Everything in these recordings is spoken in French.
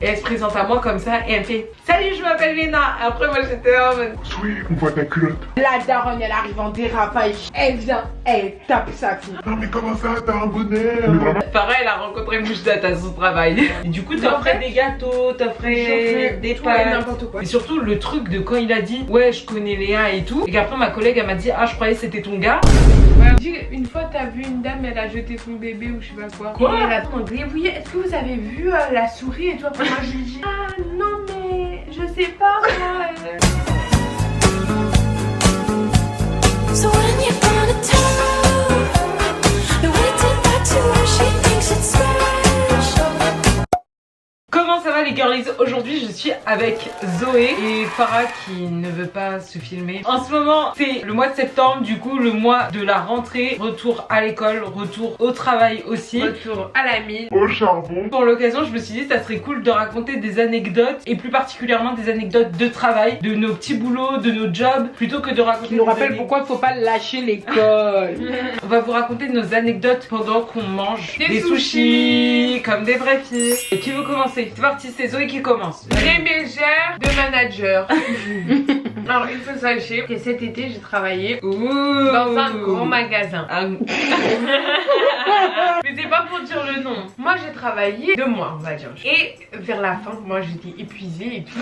Et elle se présente à moi comme ça et elle me fait salut, je m'appelle Léna. Après moi j'étais en mode oui, on voit ta culotte. La daronne elle arrive en dérapage. Elle vient, elle tape sa fille. Non mais comment ça, t'as un bonnet? Mais vraiment. pareil, elle a rencontré Moujdat à son travail. Et du coup t'offrais des gâteaux, t'offrais des pâtes, n'importe quoi. et surtout le truc de quand il a dit ouais je connais Léa et tout. Et qu'après ma collègue elle m'a dit ah je croyais que c'était ton gars. Ouais. Dis, une fois t'as vu une dame, elle a jeté son bébé ou je sais pas quoi. Quoi? Et elle a demandé oui, est-ce que vous avez vu la souris et toi? Moi je lui dis ah non mais je sais pas moi. So when you're on a town, the way to that to her, she thinks it's special. Comment ça va les girlies? Aujourd'hui je suis avec Zoé et Farah qui ne veut pas se filmer. En ce moment c'est le mois de septembre, du coup le mois de la rentrée, retour à l'école, retour au travail aussi. Retour à la mine. Au charbon. Pour l'occasion je me suis dit ça serait cool de raconter des anecdotes et plus particulièrement des anecdotes de travail, de nos petits boulots, de nos jobs, plutôt que de raconter. Tu nous rappelles pourquoi il faut pas lâcher l'école. On va vous raconter nos anecdotes pendant qu'on mange Des sushis comme des vraies filles. Et qui veut commencer? C'est parti, c'est Zoé qui commence. Des mégères de manager. Alors il faut sachez que cet été j'ai travaillé dans un grand magasin. Mais c'est pas pour dire le nom. Moi j'ai travaillé 2 mois on va dire. Et vers la fin, moi j'étais épuisée et tout.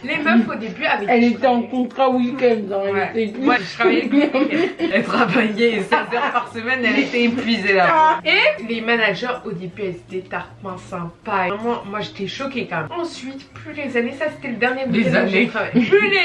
Les meufs au début avec Elle était en contrat week-end. Moi je travaillais le week-end. Elle travaillait 16 heures par semaine, elle était épuisée là. Et les managers au début elles étaient tarpins sympas. Vraiment moi j'étais choquée quand même. Ensuite plus les années, ça c'était le dernier Les week-end où j'ai années. travaillé. Plus les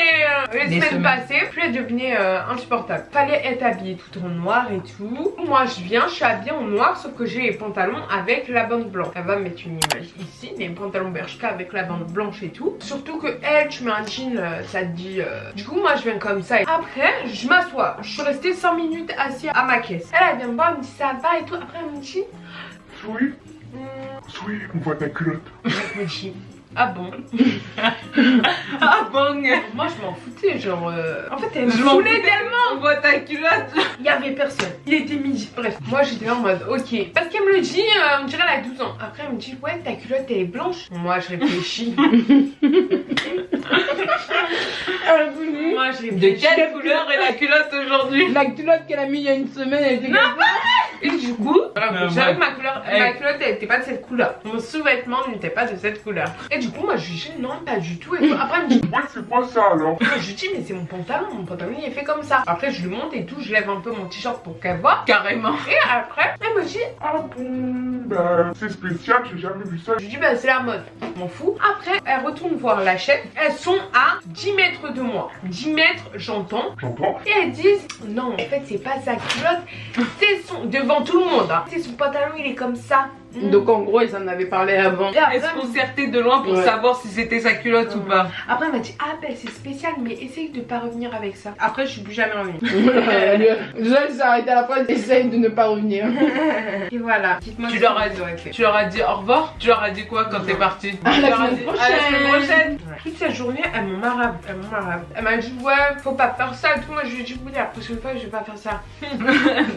Les semaines semaines. passées, plus elle devenait insupportable. Fallait être habillée tout en noir et tout. Moi je viens, je suis habillée en noir sauf que j'ai les pantalons avec la bande blanche. Ça va mettre une image ici, les pantalons Bershka avec la bande blanche et tout. Surtout que elle, tu mets un jean, ça te dit. Du coup moi je viens comme ça. Après je m'assois. Je suis restée 5 minutes assise à ma caisse. Elle vient me voir, elle me dit ça va et tout. Après elle me dit Oui, oui, on voit ta culotte. je me dis ah bon. Ah bon. Moi je m'en foutais genre en fait elle me Je m'en saoulait foutais. tellement. On voit ta culotte. Il y avait personne. Il était midi. Bref, moi j'étais là en mode ok. Parce qu'elle me le dit, on dirait elle a 12 ans. Après elle me dit ouais ta culotte elle est blanche. Moi je réfléchis. Moi je De réfléchis. quelle couleur est la culotte aujourd'hui? La culotte qu'elle a mis il y a une semaine, elle était comme Et du coup, Non, j'avoue ouais. que ma culotte elle était pas de cette couleur. Mon sous-vêtement n'était pas de cette couleur. Et du coup moi je lui dis non pas du tout. Et tout. Après elle me dit Ouais, c'est quoi ça alors? je lui dis mais c'est mon pantalon il est fait comme ça. Après je lui monte et tout, je lève un peu mon t-shirt pour qu'elle voit. Carrément. Et après elle me dit Ah bon, bah c'est spécial, j'ai jamais vu ça. je lui dis bah c'est la mode, je m'en fous. Après elle retourne voir la chaîne, elles sont à 10 mètres de moi. 10 mètres j'entends. J'entends. Et elles disent non en fait c'est pas sa culotte, c'est son, devant tout le monde hein. C'est son pantalon il est comme ça. Donc en gros, ils en avaient parlé avant. Et après, Elle se concertait de loin pour Ouais. savoir si c'était sa culotte ou pas. après elle m'a dit ah ben c'est spécial mais essaye de pas revenir avec ça. Après je suis plus jamais revenue. Déjà, elle s'est arrêtée à la fois, essaye de ne pas revenir. Et voilà. Dites-moi Tu ce leur que as vous aurez fait. Tu leur as dit au revoir? Tu leur as dit quoi quand t'es partie? À Tu la leur as semaine dit, à la semaine prochaine. Toute cette journée, elles m'ont marave. Elle m'a dit ouais, faut pas faire ça et tout. Moi je lui ai dit oui, la prochaine fois je vais pas faire ça.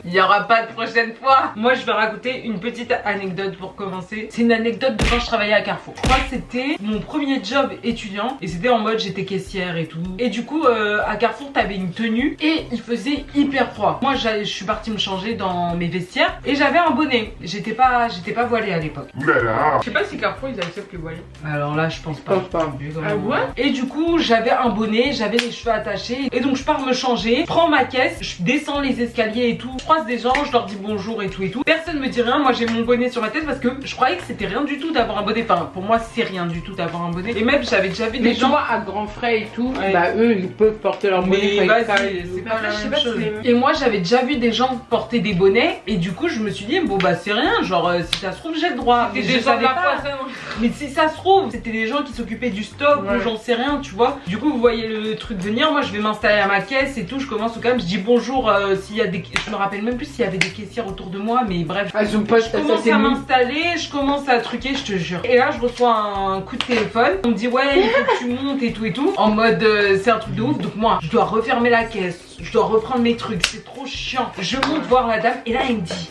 Il y aura pas de prochaine fois. Moi je vais raconter une petite anecdote pour commencer. C'est une anecdote de quand je travaillais à Carrefour. Je crois que c'était mon premier job étudiant et c'était en mode j'étais caissière et tout. Et du coup à Carrefour t'avais une tenue et il faisait hyper froid. Moi je suis partie me changer dans mes vestiaires et j'avais un bonnet. J'étais pas voilée à l'époque. Oulala. Je sais pas si Carrefour ils acceptent les voilés. Alors là je pense pas. Je pense pas. Vu comment- Ah ouais? Et du coup j'avais un bonnet, j'avais les cheveux attachés et donc je pars me changer, prends ma caisse, je descends les escaliers et tout, je croise des gens, je leur dis bonjour et tout et tout. Personne me dit rien, moi j'ai mon bonnet sur ma tête parce que je croyais que c'était rien du tout d'avoir un bonnet. Enfin pour moi c'est rien du tout d'avoir un bonnet. Et même j'avais déjà vu Mais des tu gens. vois, à grands frais et tout, Ouais. bah eux, ils peuvent porter leur bonnet. Mais sans vas-y, escale. c'est pas Après, la je sais même pas si chose. c'est- Et moi j'avais déjà vu des gens porter des bonnets et du coup je me suis dit bon bah c'est rien, genre si ça se trouve j'ai le droit. Mais C'était je des gens de savais la pas. poisson. Mais si ça se trouve, c'était des gens qui s'occupaient du stock Ouais. ou j'en sais rien, tu vois. Du coup, vous voyez le truc venir. Moi, je vais m'installer à ma caisse et tout. Je commence au calme. Je dis bonjour s'il y a des. Je me rappelle même plus s'il y avait des caissières autour de moi, mais bref. Ah, je pense Je que ça commence c'est à mieux. m'installer, je commence à truquer, je te jure. Et là, je reçois un coup de téléphone. On me dit, ouais, il faut que tu montes et tout et tout. En mode, c'est un truc de ouf. Donc, moi, je dois refermer la caisse. Je dois reprendre mes trucs. C'est trop chiant. Je monte voir la dame et là, elle me dit.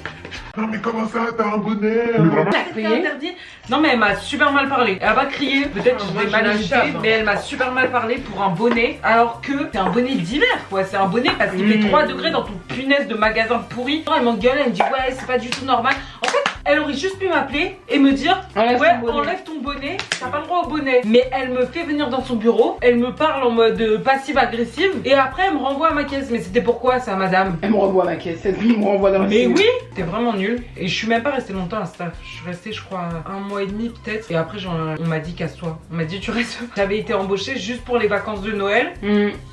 Non mais comment ça, t'as un bonnet Mais vraiment, C'est interdit. Non mais elle m'a super mal parlé. Elle a pas crié, peut-être que je l'ai mal agité, mais elle m'a super mal parlé pour un bonnet. Alors que c'est un bonnet d'hiver quoi, c'est un bonnet parce qu'il fait 3 degrés dans ton punaise de magasin pourri. Elle m'engueule, elle me dit ouais c'est pas du tout normal. En fait elle aurait juste pu m'appeler et me dire enlève ouais ton bonnet. enlève ton bonnet, t'as pas le droit au bonnet. Mais elle me fait venir dans son bureau, elle me parle en mode passive-agressive et après elle me renvoie à ma caisse. Mais c'était pourquoi ça madame? Elle me renvoie ma caisse, elle me renvoie dans la Mais cellule. oui, c'était vraiment nul. Et je suis même pas restée longtemps à staff. Je suis restée, je crois, 1 mois et demi peut-être. Et après, on m'a dit casse-toi. On m'a dit tu restes. J'avais été embauchée juste pour les vacances de Noël.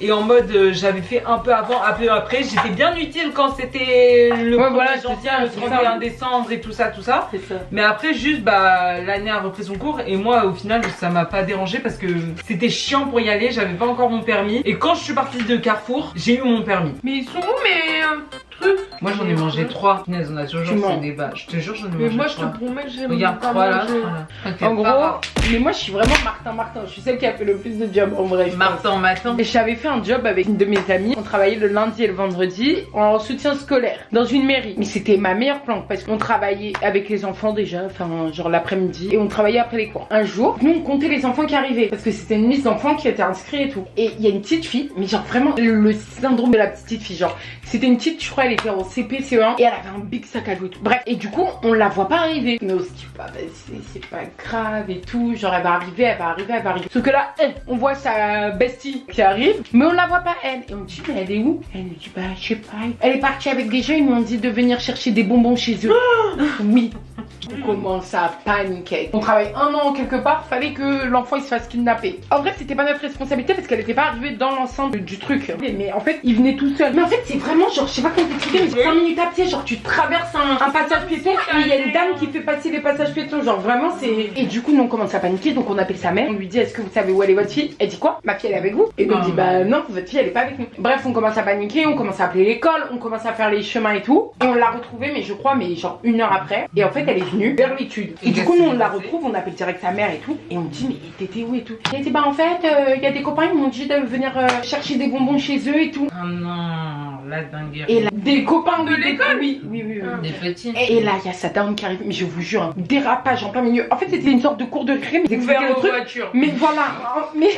Et en mode, j'avais fait un peu avant, un peu après. J'étais bien utile quand c'était le 1er janvier, le 31 décembre et tout ça, tout ça. C'est ça. Mais après, juste, bah, l'année a repris son cours. Et moi, au final, ça m'a pas dérangé parce que c'était chiant pour y aller. J'avais pas encore mon permis. Et quand je suis partie de Carrefour, j'ai eu mon permis. Mais ils sont où mes trucs? Moi j'en ai mangé 3. Punaise, on a toujours Tu ces mens. débats. Je te jure, j'en ai Mais mangé moi je 3. te promets que j'ai Regarde, pas 3 là. mangé. Voilà. En gros, mais moi je suis vraiment Martin. Je suis celle qui a fait le plus de job en vrai. je pense. Martin. Et j'avais fait un job avec une de mes amies. On travaillait le lundi et le vendredi en soutien scolaire dans une mairie. Mais c'était ma meilleure planque parce qu'on travaillait avec les enfants déjà, enfin genre l'après-midi, et on travaillait après les cours. Un jour, nous on comptait les enfants qui arrivaient parce que c'était une liste d'enfants qui étaient inscrits et tout. Et il y a une petite fille, mais genre vraiment le syndrome de la petite fille, genre c'était une petite, je crois elle était en CP, CE1 et elle avait un big sac à dos et tout. Bref, et du coup on la voit pas arriver. Mais on se dit pas, c'est pas grave et tout, genre elle va arriver. Sauf que là, on voit sa bestie qui arrive, mais on la voit pas elle. Et on dit mais elle est où? Elle nous dit bah je sais pas. Elle est partie avec des gens, ils nous ont dit de venir chercher des bonbons chez eux. Oui. On commence à paniquer. On travaille 1 an quelque part, fallait que l'enfant il se fasse kidnapper. En vrai, c'était pas notre responsabilité parce qu'elle était pas arrivée dans l'enceinte du truc. Mais en fait, il venait tout seul. Mais en fait, c'est vraiment genre, je sais pas comment t'expliquer, mais c'est 5 minutes à pied. Genre, tu traverses un passage piéton et il y a une dame qui fait passer les passages piétons. Genre, vraiment, c'est. Et du coup, nous on commence à paniquer. Donc, on appelle sa mère. On lui dit est-ce que vous savez où elle est votre fille? Elle dit quoi? Ma fille elle est avec vous? Et donc, on dit bah non, votre fille elle est pas avec nous. Bref, on commence à paniquer, on commence à appeler l'école, on commence à faire les chemins et tout. Et on l'a retrouvée, mais je crois, mais genre 1 heure après. Et en fait, elle est venue vers l'étude. Et du coup, nous on la retrouve, on appelle direct sa mère et tout. Et on me dit, mais t'étais où et tout? Elle dit, bah en fait, il y a des copains, ils m'ont dit de venir chercher des bonbons chez eux et tout. Oh non, la dinguerie. Et là, des copains De l'école? Oui. Des petits. Et là, il y a sa dame qui arrive, mais je vous jure, un dérapage en plein milieu. En fait, c'était une sorte de cours de récré, mais Ouvert le aux truc. voitures. Mais voilà, mais.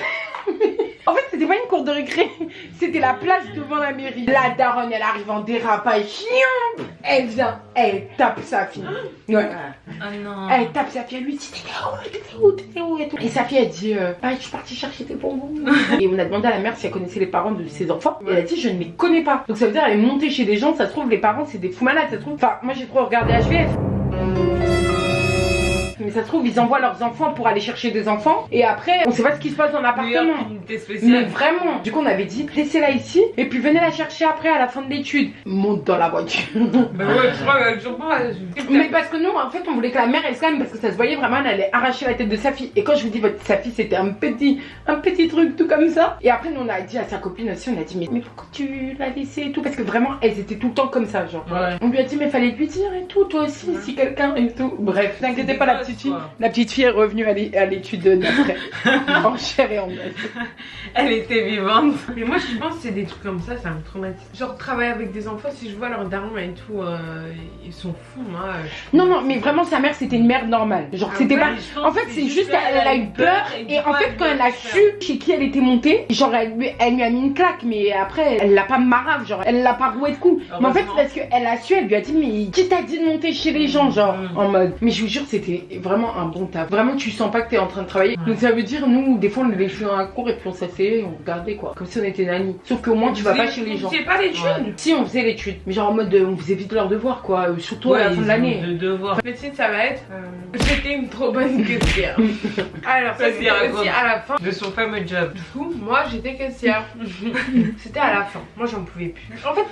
En fait, c'était pas une cour de récré, c'était la place devant la mairie. La daronne, elle arrive en dérapage. Chiant. Elle vient, elle tape sa fille. Ouais. Oh non. Elle tape sa fille, elle lui dit t'étais où et tout. Et sa fille elle dit bah je suis partie chercher des bonbons. Et on a demandé à la mère si elle connaissait les parents de ses enfants. Et elle a dit je ne les connais pas. Donc ça veut dire elle est montée chez des gens, ça se trouve les parents c'est des fous malades, ça se trouve. Enfin moi j'ai trop regardé HVF. Mais ça se trouve ils envoient leurs enfants pour aller chercher des enfants. Et après on sait pas ce qui se passe dans l'appartement. Mais vraiment. Du coup on avait dit laissez-la ici et puis venez la chercher après à la fin de l'étude. Monte dans la voiture. Bah ouais, je crois que je pas. Mais parce que nous en fait on voulait que la mère elle se calme parce que ça se voyait vraiment elle allait arracher la tête de sa fille. Et quand je vous dis sa fille c'était un petit truc tout comme ça. Et après nous on a dit à sa copine aussi, on a dit mais pourquoi tu l'as laissé et tout. Parce que vraiment elles étaient tout le temps comme ça genre. Ouais. On lui a dit mais fallait lui dire et tout toi aussi si quelqu'un et tout. Bref t'inquiétez pas la petite fille. La petite fille est revenue à l'étude après. En chair et en os. Elle était vivante. Mais moi je pense que c'est des trucs comme ça me traumatise. Genre travailler avec des enfants, si je vois leurs darons et tout, ils sont fous moi. Non mais vraiment sa mère c'était une mère normale. Genre c'était pas. En fait c'est juste qu'elle a eu peur et en fait quand elle a su chez qui elle était montée, genre elle lui a mis une claque mais après elle l'a pas marave, genre elle l'a pas roué de coups. Mais en fait c'est parce qu'elle a su, elle lui a dit mais qui t'a dit de monter chez les gens genre en mode. Mais je vous jure c'était vraiment un bon taf. Vraiment tu sens pas que t'es en train de travailler. Donc ça veut dire nous des fois on les laissait dans la cour et puis on s'asseyait, on regardait quoi. Comme si on était nanny. Sauf qu'au moins tu vas pas chez les gens. C'est pas l'étude. Si on faisait l'étude, mais genre en mode on faisait vite leurs devoirs quoi, surtout à la fin de l'année. De devoir. Médecine ça va être j'étais une trop bonne caissière. Alors ça c'était aussi à la fin De son fameux job. du coup moi j'étais caissière. C'était à la fin, moi j'en pouvais plus. En fait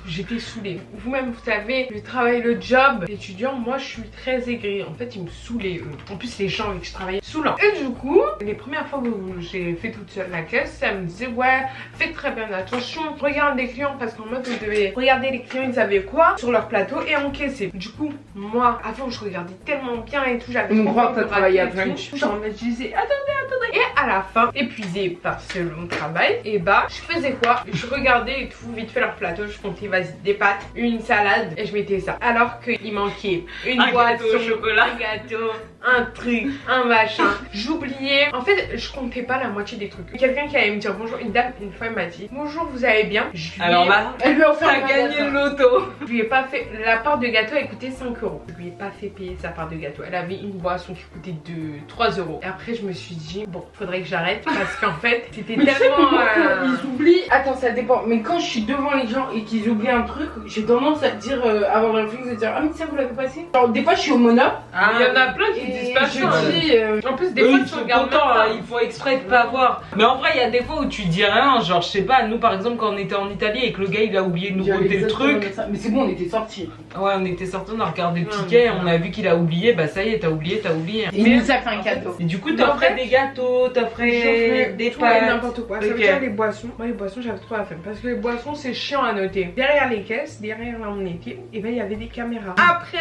j'étais saoulée. Vous-même vous savez, je travaille le job d'étudiant, moi je suis très aigrie. En fait ils me saoulaient eux. En plus les gens avec qui je travaillais saoulant. Et du coup les premières fois que j'ai fait toute seule la caisse, ça me disait ouais faites très bien attention, regarde les clients parce qu'en mode vous devez regarder les clients ils avaient quoi sur leur plateau et encaisser. Du coup moi avant je regardais tellement bien et tout, j'avais On trop croit peur que t'as de travaillé rater à et tout. French. Genre en mode je disais attendez Et à la fin, épuisée par ce long travail, et bah je faisais quoi? Je regardais et tout, vite fait leur plateau, je comptais vas-y des pâtes, une salade et je mettais ça. Alors qu'il manquait une boisson, gâteau au chocolat, un gâteau, un truc, un machin. J'oubliais. En fait, je comptais pas la moitié des trucs. Quelqu'un qui allait me dire bonjour, une dame, une fois elle m'a dit bonjour, vous allez bien? Alors là, Elle lui a offert t'as un gagné gâteau. le loto. Je lui ai pas fait. La part de gâteau elle coûtait 5 euros. Je lui ai pas fait payer sa part de gâteau. Elle avait une boisson qui coûtait 3 euros. Et après, je me suis dit, bon, faudrait que j'arrête parce qu'en fait, c'était tellement. Ils oublient. Attends, ça dépend. Mais quand je suis devant les gens et qu'ils oublient un truc, j'ai tendance à dire, avoir le réflexe de dire ah, mais ça, vous l'avez passé? Alors, des fois, je suis au monop. Il y en a plein qui Et disent pas je ça. dis. En plus, des Eux, fois, ils tu sont regardes contents, même pas. hein, ils font exprès de pas voir. Mais en vrai, il y a des fois où tu dis rien, genre je sais pas, nous par exemple quand on était en Italie et que le gars il a oublié de nous J'avais compter le exactement truc. ça. Mais c'est bon, on était sortis. Ouais, on était sortis, on a regardé le Ouais, ticket, on on a vu qu'il a oublié, bah ça y est, t'as oublié. Et il nous a fait un cadeau. Et du coup, Mais en t'offrais fait, des gâteaux, t'offrais des tout et pâtes. n'importe quoi. Ça veut Ok. dire les boissons. Moi, les boissons, j'avais trop la flemme parce que les boissons, c'est chiant à noter. Derrière les caisses, derrière là où on était, et ben il y avait des caméras. Après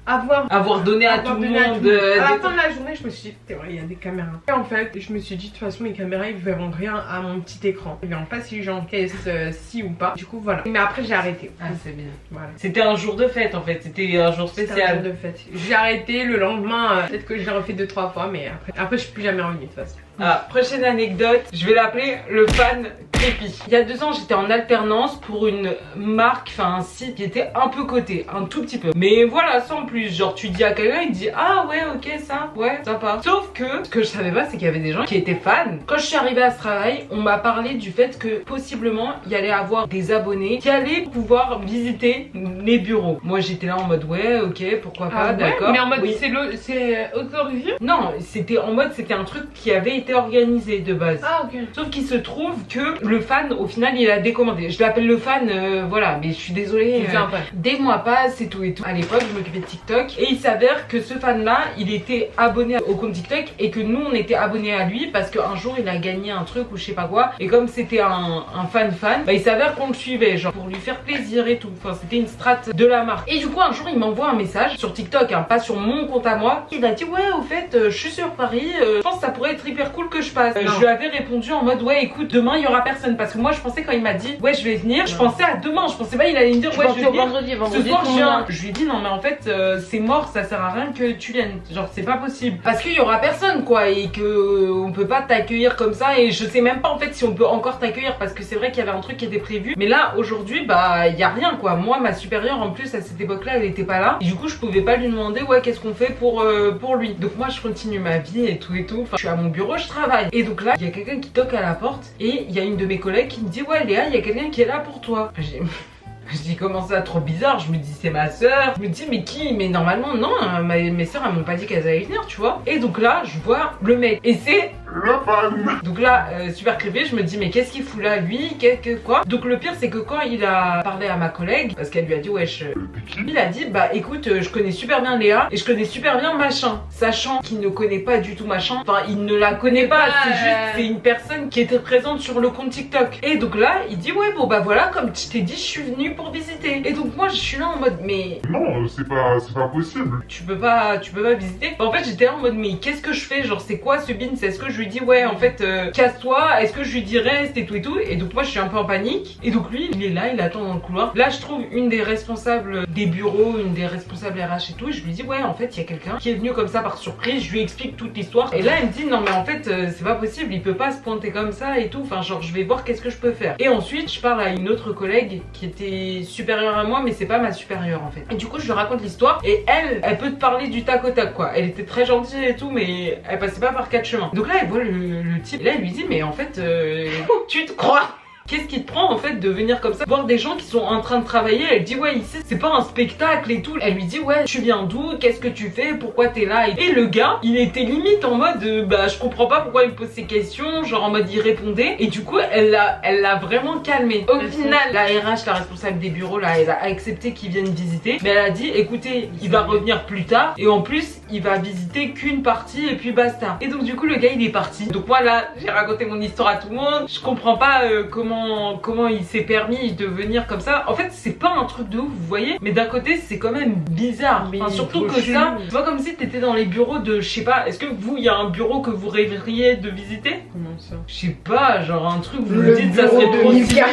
Avoir donné à tout le donné à monde. tout le monde. À la des- fin de la journée, je me suis dit, c'est vrai, il y a des caméras. Et en fait, je me suis dit, de toute façon, les caméras, ils verront rien à mon petit écran. Ils verront pas si j'encaisse si ou pas. Du coup, voilà. Mais après, j'ai arrêté. Ah, c'est bien. Voilà. C'était un jour de fête en fait, c'était un jour C'était un spécial. jour de fête. J'ai arrêté le lendemain. Peut-être que je l'ai refait 2-3 fois, mais après, je suis plus jamais revenue de toute façon. Ah, prochaine anecdote, je vais l'appeler le fan crépi. Il y a 2 ans, j'étais en alternance pour une marque, enfin un site qui était un peu coté, un tout petit peu. Mais voilà, sans plus. Genre, tu dis à quelqu'un, il dit ah ouais, ok, ça, ouais, sympa. Sauf que ce que je savais pas, c'est qu'il y avait des gens qui étaient fans. Quand je suis arrivée à ce travail, on m'a parlé du fait que possiblement il y allait avoir des abonnés qui allaient pouvoir visiter les bureaux. Moi, j'étais là en mode ouais, ok, pourquoi pas, Ah ouais, d'accord. mais en mode, Oui. c'est autorisé? Non, c'était en mode, c'était un truc qui avait été organisé de base. Ah, ok. Sauf qu'il se trouve que le fan, au final, il a décommandé. Je l'appelle le fan, voilà, mais je suis désolée. C'est sympa. Des mois passent et tout et tout. À l'époque, je m'occupais de TikTok et il s'avère que ce fan-là, il était abonné au compte TikTok et que nous, on était abonnés à lui parce qu'un jour, il a gagné un truc ou je sais pas quoi. Et comme c'était un fan, bah, il s'avère qu'on le suivait, genre pour lui faire plaisir et tout. Enfin, c'était une strat de la marque. Et du coup, un jour, il m'envoie un message sur TikTok, hein, pas sur mon compte à moi. Il a dit ouais, au fait, je suis sur Paris. Je pense que ça pourrait être hyper cool que je passe. Je lui avais répondu en mode ouais, écoute, demain il y aura personne parce que moi, je pensais quand il m'a dit ouais, je vais venir, je pensais à demain. Je pensais pas il allait me dire ouais, je vais venir. vendredi, Ce soir, tout je le monde viens. Je lui ai dit non, mais en fait, c'est mort, ça sert à rien que tu viennes. Genre, c'est pas possible. Parce qu'il y aura personne, quoi, et que on peut pas t'accueillir comme ça. Et je sais même pas en fait si on peut encore t'accueillir parce que c'est vrai qu'il y avait un truc qui était prévu. Mais là, aujourd'hui, bah, il y a rien, quoi. Moi, ma supérieure, en plus, à cette époque-là, elle était pas là. Et du coup, je pouvais pas lui demander, ouais, qu'est-ce qu'on fait pour lui. Donc, moi, je continue ma vie et tout et tout. Enfin, je suis à mon bureau, je travaille. Et donc là, il y a quelqu'un qui toque à la porte. Et il y a une de mes collègues qui me dit, ouais, Léa, il y a quelqu'un qui est là pour toi. Je dis comment ça, trop bizarre. Je me dis c'est ma soeur. Je me dis mais qui? Mais normalement non, mes soeurs elles m'ont pas dit qu'elles allaient venir, tu vois. Et donc là je vois le mec et c'est Le fan. donc là super creepy. Je me dis mais qu'est-ce qu'il fout là lui, quoi. Donc le pire c'est que quand il a parlé à ma collègue parce qu'elle lui a dit wesh, il a dit bah écoute je connais super bien Léa et je connais super bien machin, sachant qu'il ne connaît pas du tout machin. Enfin il ne la connaît pas, c'est juste c'est une personne qui était présente sur le compte TikTok. Et donc là il dit ouais bon bah voilà comme je t'ai dit je suis venue pour visiter. Et donc moi je suis là en mode mais Non, c'est pas possible. tu peux pas visiter. En fait j'étais là en mode mais qu'est-ce que je fais, genre c'est quoi ce bin, est-ce que je lui dis ouais en fait casse-toi, est-ce que je lui dis reste et tout. Et donc moi je suis un peu en panique et donc lui il est là, il attend dans le couloir. Là je trouve une des responsables des bureaux, une des responsables RH et tout, et je lui dis ouais en fait il y a quelqu'un qui est venu comme ça par surprise. Je lui explique toute l'histoire et là elle me dit non mais en fait c'est pas possible, il peut pas se pointer comme ça et tout, enfin genre je vais voir qu'est-ce que je peux faire. Et ensuite je parle à une autre collègue qui était supérieure à moi mais c'est pas ma supérieure en fait. Et du coup je lui raconte l'histoire et elle peut te parler du tac au tac quoi. Elle était très gentille et tout mais elle passait pas par 4 chemins. Donc là elle voit le type et là elle lui dit mais en fait tu te crois? Qu'est-ce qui te prend en fait de venir comme ça voir des gens qui sont en train de travailler? Elle dit ouais ici c'est pas un spectacle et tout. Elle lui dit ouais tu viens d'où? Qu'est-ce que tu fais? Pourquoi t'es là? Et le gars il était limite en mode bah je comprends pas pourquoi il me pose ces questions, genre en mode il répondait. Et du coup elle l'a vraiment calmé. Au final la RH, la responsable des bureaux là, elle a accepté qu'il vienne visiter, mais elle a dit écoutez il va revenir plus tard et en plus il va visiter qu'une partie et puis basta. Et donc du coup le gars il est parti. Donc moi là j'ai raconté mon histoire à tout le monde, je comprends pas comment comment il s'est permis de venir comme ça. En fait, c'est pas un truc de ouf, vous voyez. Mais d'un côté, c'est quand même bizarre. Mais Enfin, surtout trop que chelou. ça, tu vois, comme si t'étais dans les bureaux de, je sais pas, est-ce que vous, il y a un bureau que vous rêveriez de visiter? Comment ça? Je sais pas, genre un truc où vous Le vous dites ça bureau serait de trop Mika.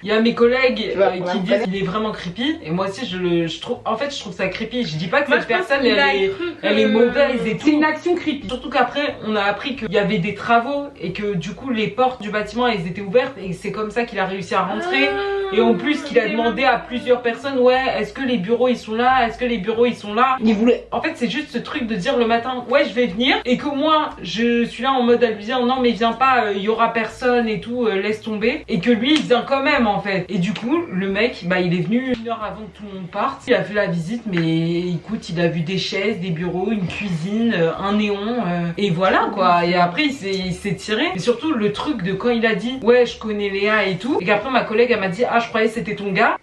Il y a mes collègues Tu vois, qui disent qu'il est vraiment creepy et moi aussi je trouve ça creepy. Je dis pas que Moi, cette je pense personne qu'il a elle cru que- est mauvaise et C'est tout. une action creepy. Surtout qu'après on a appris qu'il y avait des travaux et que du coup les portes du bâtiment elles étaient ouvertes et c'est comme ça qu'il a réussi à rentrer. Et en plus qu'il a demandé à plusieurs personnes, ouais, est-ce que les bureaux ils sont là, est-ce que les bureaux ils sont là. Il voulait. En fait c'est juste ce truc de dire le matin, ouais je vais venir, et que moi je suis là en mode à lui dire non mais viens pas, il y aura personne et tout, laisse tomber, et que lui il vient quand même en fait. Et du coup le mec bah il est venu 1 heure avant que tout le monde parte, il a fait la visite, mais écoute il a vu des chaises, des bureaux, une cuisine, un néon, et voilà quoi. Et après il s'est tiré. Et surtout le truc de quand il a dit ouais je connais Léa et tout, et qu'après ma collègue elle m'a dit ah je croyais que c'était ton gars.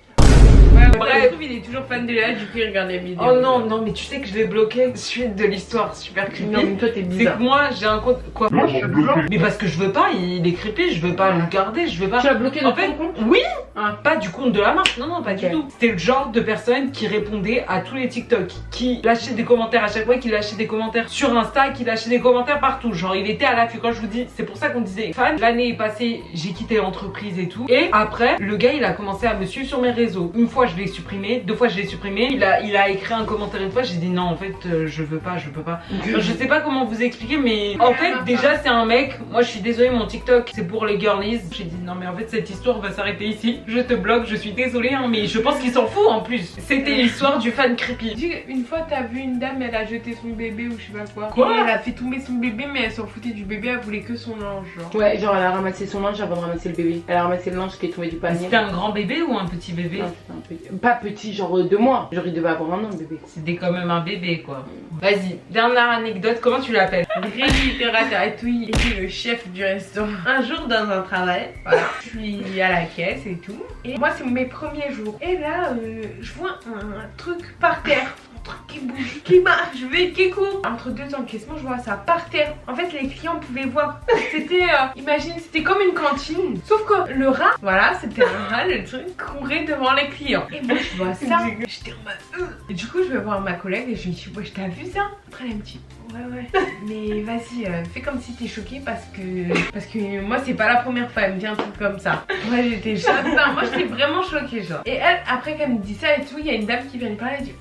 Ouais, Bref. bref, il est toujours fan de Léa, du coup il regarde les vidéos. Oh non non mais tu sais que je l'ai bloqué suite de l'histoire super creepy. Non, mais toi, t'es C'est bizarre. que moi j'ai un compte quoi. Moi, je suis bloqué. Mais parce que je veux pas, il est creepy, je veux pas le garder, je veux pas. Tu l'as bloqué de En fait, ton compte? oui, Ah. pas du compte de la marque, non, non, pas Ok. du tout. C'était le genre de personne qui répondait à tous les TikTok, qui lâchait des commentaires à chaque fois, qui lâchait des commentaires sur Insta, qui lâchait des commentaires partout. Genre, il était à l'affût. Quand je vous dis, c'est pour ça qu'on disait fan. L'année est passée, j'ai quitté l'entreprise et tout. Et après, le gars, il a commencé à me suivre sur mes réseaux. Une fois, je l'ai supprimé, 2 fois, je l'ai supprimé. Il a écrit un commentaire une fois, j'ai dit non, en fait, je veux pas, je peux pas. Enfin, je sais pas comment vous expliquer, mais en fait, déjà, c'est un mec. Moi, je suis désolée, mon TikTok, c'est pour les girlies. J'ai dit non, mais en fait, cette histoire va s'arrêter ici. Je te bloque, je suis désolée, hein, mais je pense qu'il s'en fout en plus. C'était l'histoire du fan creepy. Dis, une fois t'as vu une dame, elle a jeté son bébé ou je sais pas quoi. Quoi? Et elle a fait tomber son bébé, mais elle s'en foutait du bébé, elle voulait que son linge, genre. Ouais, genre elle a ramassé son linge avant de ramasser le bébé. Elle a ramassé le linge qui est tombé du panier. C'était un grand bébé ou un petit bébé? Non, c'était un petit. Pas petit, genre 2 mois. Genre il devait avoir 1 an le bébé. C'était quand même un bébé, quoi. Vas-y, dernière anecdote, comment tu l'appelles? Rémi Ratatouille était le chef du restaurant. Un jour dans un travail, voilà, je suis à la caisse et tout. Et moi c'est mes premiers jours. Et là, je vois un truc par terre. Un truc qui bouge, qui marche, qui court. Entre 2 encaissements, je vois ça par terre. En fait, les clients pouvaient voir. C'était, imagine, c'était comme une cantine. Sauf que le rat, voilà, c'était un rat, le truc courait devant les clients. Et moi, je vois ça. J'étais en mode. Et du coup, je vais voir ma collègue et je lui dis, ouais, t'as vu ça? Après, elle me dit, ouais. Mais vas-y, fais comme si t'es choquée parce que moi, c'est pas la première fois. Elle me dit un truc comme ça. Moi, j'étais choquée. Moi, j'étais vraiment choquée, genre. Et elle, après qu'elle me dit ça et tout, il y a une dame qui vient lui parler. Elle dit,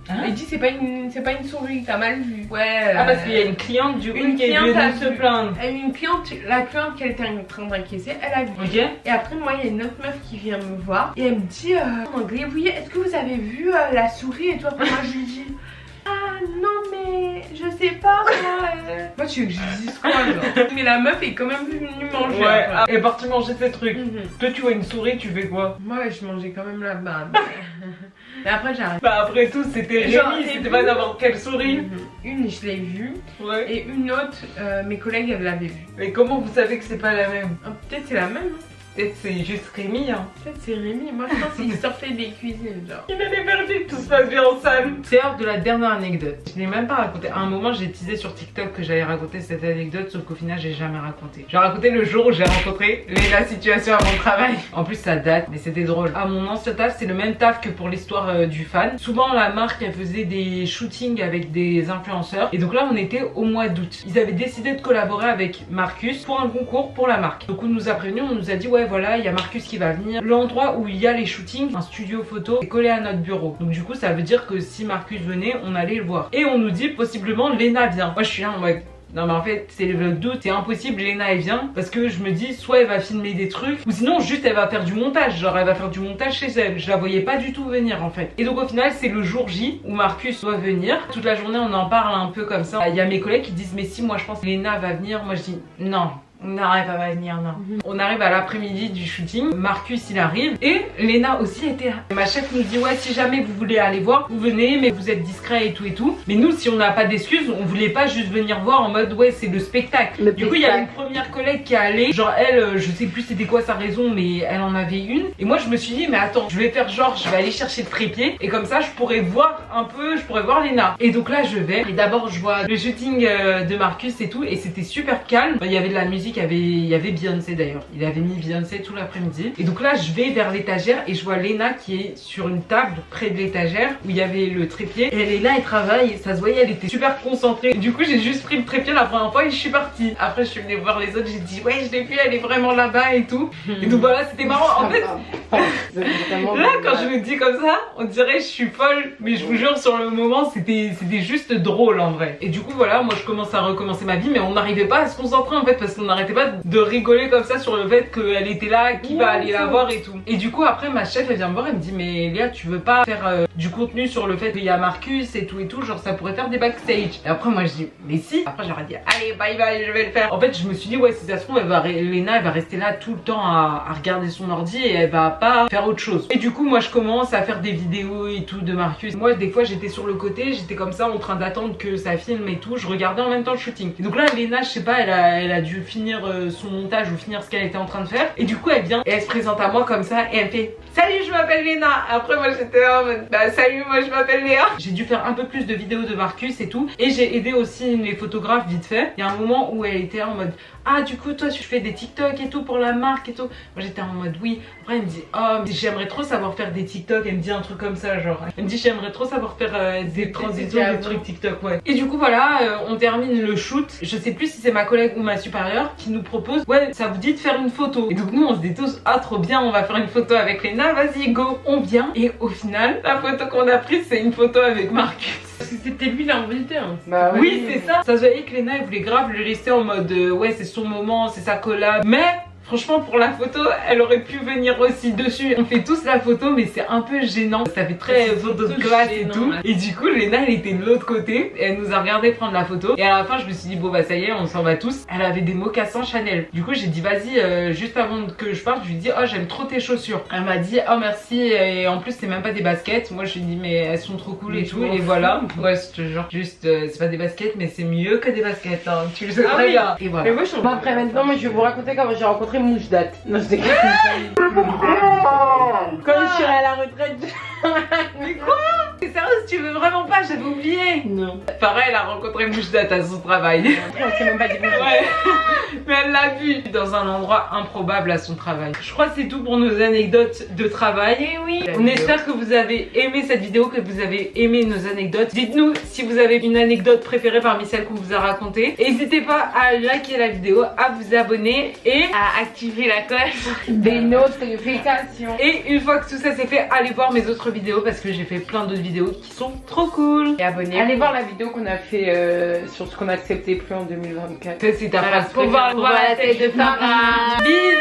Hein? elle dit c'est pas une souris, t'as mal vu. Ouais. Ah, parce qu'il y a une cliente du coup une qui est cliente a venue se vu. plaindre. Une cliente, la cliente qu'elle était en train d'encaisser, elle a vu. Ok? Et après, moi, il y a une autre meuf qui vient me voir et elle me dit en anglais, oui, est-ce que vous avez vu la souris et tout? Après, moi, je lui dis, ah non, mais je sais pas. Moi, tu veux que je dise quoi, genre? Mais la meuf est quand même venue manger. Ouais, après. ah, et parti manger ces trucs. Mhm. Toi, tu vois une souris, tu fais quoi? Moi, je mangeais quand même là-bas. Et après, j'arrête. Bah, après tout, c'était Genre, Rémi, t'es c'était vu? pas n'importe quelle souris. Une, je l'ai vue. Ouais. Et une autre, mes collègues, elles l'avaient vue. Mais comment vous savez que c'est pas la même? Ah, peut-être c'est la même. Hein. Peut-être c'est juste Rémi, hein. Peut-être c'est Rémi. Moi, je pense qu'il sortait des cuisines, genre. Il avait perdu, tout se passe bien en salle. C'est l'heure de la dernière anecdote. Je l'ai même pas raconté. À un moment, j'ai teasé sur TikTok que j'allais raconter cette anecdote, sauf qu'au final, j'ai jamais raconté. J'ai raconté le jour où j'ai rencontré la situation à mon travail. En plus, ça date, mais c'était drôle. À mon ancien taf, c'est le même taf que pour l'histoire du fan. Souvent, la marque, elle faisait des shootings avec des influenceurs. Et donc là, on était au mois d'août. Ils avaient décidé de collaborer avec Marcus pour un concours pour la marque. Donc on nous a prévenu, on nous a dit, ouais, voilà, il y a Marcus qui va venir. L'endroit où il y a les shootings, un studio photo, est collé à notre bureau. Donc du coup, ça veut dire que si Marcus venait, on allait le voir. Et on nous dit, possiblement, Léna vient. Moi, je suis là en mode... Non mais en fait c'est le doute, c'est impossible, Léna elle vient parce que je me dis soit elle va filmer des trucs ou sinon juste elle va faire du montage, genre elle va faire du montage chez elle. Je la voyais pas du tout venir en fait. Et donc au final c'est le jour J où Marcus doit venir. Toute la journée on en parle un peu comme ça. Il y a mes collègues qui disent mais si moi je pense que Léna va venir, moi je dis non. Non, elle va pas venir, non. On arrive à l'après-midi du shooting, Marcus il arrive et Léna aussi était là. Ma chef nous dit ouais si jamais vous voulez aller voir, vous venez mais vous êtes discret et tout et tout. Mais nous si on n'a pas d'excuses, on voulait pas juste venir voir en mode ouais c'est le spectacle. Du coup il y a une première collègue qui est allée, genre elle je sais plus c'était quoi sa raison mais elle en avait une. Et moi je me suis dit mais attends je vais faire genre je vais aller chercher le trépied et comme ça je pourrais voir un peu, je pourrais voir Léna. Et donc là je vais et d'abord je vois le shooting de Marcus et tout et c'était super calme. Il y avait de la musique musique, il y avait Beyoncé d'ailleurs. Il avait mis Beyoncé tout l'après-midi. Et donc là, je vais vers l'étagère et je vois Léna qui est sur une table près de l'étagère où il y avait le trépied. Et elle est là, elle travaille et ça se voyait, elle était super concentrée. Et du coup, j'ai juste pris le trépied la première fois et je suis partie. Après, je suis venue voir les autres, j'ai dit ouais, je l'ai vue, elle est vraiment là-bas et tout. Et donc voilà, c'était marrant. En fait, là, quand je me dis comme ça, on dirait je suis folle, mais je vous jure, sur le moment, c'était juste drôle en vrai. Et du coup, voilà, moi je commence à recommencer ma vie, mais on n'arrivait pas à se concentrer en fait, parce qu'on n'arrêtait pas de rigoler comme ça sur le fait qu'elle était là, qui va aller la voir et tout. Et du coup, après, ma chef, elle vient me voir, elle me dit, mais Léa, tu veux pas faire du contenu sur le fait qu'il y a Marcus et tout, genre ça pourrait faire des backstage. Et après, moi je dis, mais si. Après, j'aurais dit, allez, bye bye, je vais le faire. En fait, je me suis dit, ouais, si ça se trouve, Léna, elle va rester là tout le temps à regarder son ordi et elle va pas faire autre chose. Et du coup, moi je commence à faire des vidéos et tout de Marcus. Moi, des fois, j'étais sur le côté, j'étais comme ça en train d'attendre que ça filme et tout. Je regardais en même temps le shooting. Et donc là, Léna, je sais pas, elle a dû finir son montage ou finir ce qu'elle était en train de faire. Et du coup, elle vient et elle se présente à moi comme ça et elle fait salut, je m'appelle Léna. Après, moi j'étais là en mode bah salut, moi je m'appelle Léa. J'ai dû faire un peu plus de vidéos de Marcus et tout. Et j'ai aidé aussi les photographes vite fait. Il y a un moment où elle était en mode ah, du coup, toi, tu fais des TikTok et tout pour la marque et tout. Moi, j'étais en mode oui. Après, elle me dit oh, j'aimerais trop savoir faire des TikTok. Elle me dit un truc comme ça, genre. Elle me dit j'aimerais trop savoir faire des transitions, des trucs TikTok, ouais. Et du coup, voilà, on termine le shoot. Je sais plus si c'est ma collègue ou ma supérieure qui nous propose ouais, ça vous dit de faire une photo. Et donc, nous, on se dit tous ah, trop bien, on va faire une photo avec Léna, vas-y, go. On vient. Et au final, la photo qu'on a prise, c'est une photo avec Marcus. Parce que c'était lui l'invité. Hein. Bah oui, c'est ça. Ça se voyait que Léna, elle voulait grave le laisser en mode ouais, c'est son moment, c'est sa collab. Mais franchement, pour la photo, elle aurait pu venir aussi dessus. On fait tous la photo, mais c'est un peu gênant. Ça fait très photo de classe et tout. Et du coup, Léna, elle était de l'autre côté. Et elle nous a regardé prendre la photo. Et à la fin, je me suis dit, bon, bah ça y est, on s'en va tous. Elle avait des mocassins Chanel. Du coup, j'ai dit, vas-y, juste avant que je parte, je lui ai dit, oh, j'aime trop tes chaussures. Elle m'a dit, oh, merci. Et en plus, c'est même pas des baskets. Moi, je lui ai dit, mais elles sont trop cool et tout. Et voilà. Ouais, je te jure. Juste, c'est pas des baskets, mais c'est mieux que des baskets. Hein. Tu le sais très bien. Et voilà. Mais moi, je Après, maintenant, moi, je vais vous raconter comment j'ai rencontré Moujdat. Non, je déconne. Quand je suis à la retraite. Mais quoi? C'est sérieux, tu veux vraiment pas? J'avais oublié. Non. Pareil, elle a rencontré Moujdat à son travail. Après, on s'est même pas dit bonjour. Ouais. Mais elle l'a vu dans un endroit improbable à son travail. Je crois que c'est tout pour nos anecdotes de travail. Et oui. On espère que vous avez aimé cette vidéo, que vous avez aimé nos anecdotes. Dites-nous si vous avez une anecdote préférée parmi celles qu'on vous a racontées. N'hésitez pas à liker la vidéo, à vous abonner et À activer la cloche. Des notifications. Et une fois que tout ça c'est fait, allez voir mes autres vidéos parce que j'ai fait plein d'autres vidéos qui sont trop cool. Et abonnez-vous. Allez voir la vidéo qu'on a fait sur ce qu'on n'acceptait plus en 2024. Ça, c'est ta phrase Pour voir préférée. la tête de Farah. Bisous.